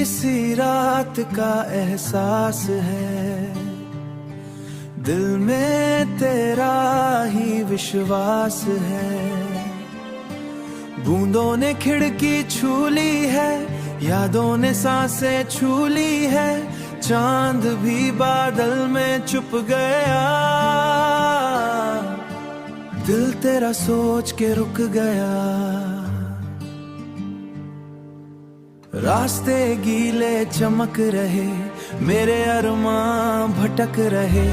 सी रात का एहसास है, दिल में तेरा ही विश्वास है। बूंदों ने खिड़की छू ली है, यादों ने सांसें छू ली है, चांद भी बादल में छुप गया, दिल तेरा सोच के रुक गया। रास्ते गीले चमक रहे, मेरे अरमां भटक रहे,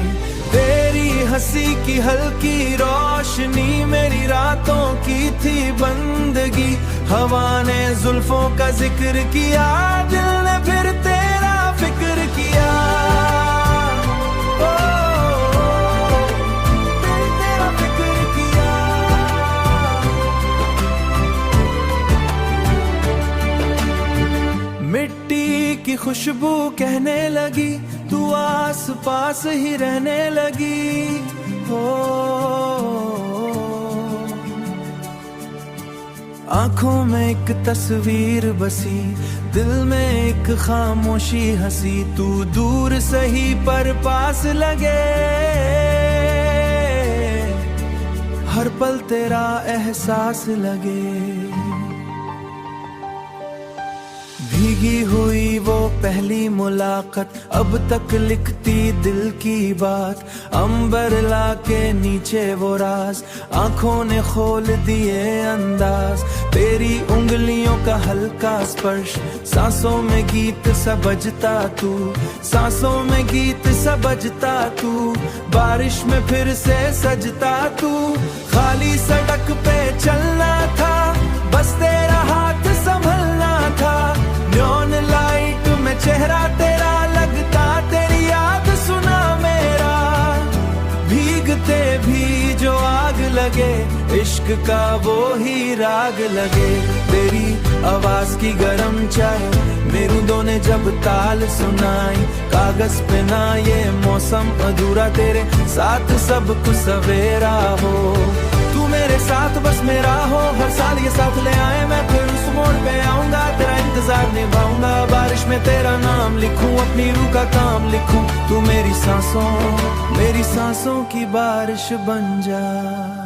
तेरी हंसी की हल्की रोशनी मेरी रातों की थी बंदगी। हवा ने जुल्फों का जिक्र किया, दिल ने फिर तेरा फिक्र किया। दिल तेरा फिक्र किया। मिट्टी की खुशबू कहने लगी, तू आस पास ही रहने लगी। हो आंखों में एक तस्वीर बसी, दिल में एक खामोशी हंसी। तू दूर सही पर पास लगे, हर पल तेरा एहसास लगे। भीगी हुई वो पहली मुलाकात, अब तक लिखती दिल की बात। अंबर लाके नीचे वो राज, आंखों ने खोल दिए अंदाज। तेरी उंगलियों का हल्का स्पर्श, सांसों में गीत सा बजता तू, सांसों में गीत सा बजता तू। बारिश में फिर से सजता तू, खाली सड़क पे चलना था, बस तेरा हाथ संभलना था। न्योन लाइट में चेहरा तेरा लगता, तेरी याद सुना मेरा। भीगते भी जो आग लगे, इश्क का वो ही राग लगे। तेरी आवाज की गरम चाय, मेरुदों ने जब ताल सुनाई। कागज पे ना ये मौसम अधूरा, तेरे साथ सब कुछ सवेरा हो। तू मेरे साथ बस मेरा हो, हर साल ये साथ ले आए, मैं फिर उस मोड़ पे आऊंगा। तेरा इंतजार निभाऊंगा, बारिश में तेरा नाम लिखूं, अपनी रूह का काम लिखूं। तू मेरी सांसों की बारिश बन जा।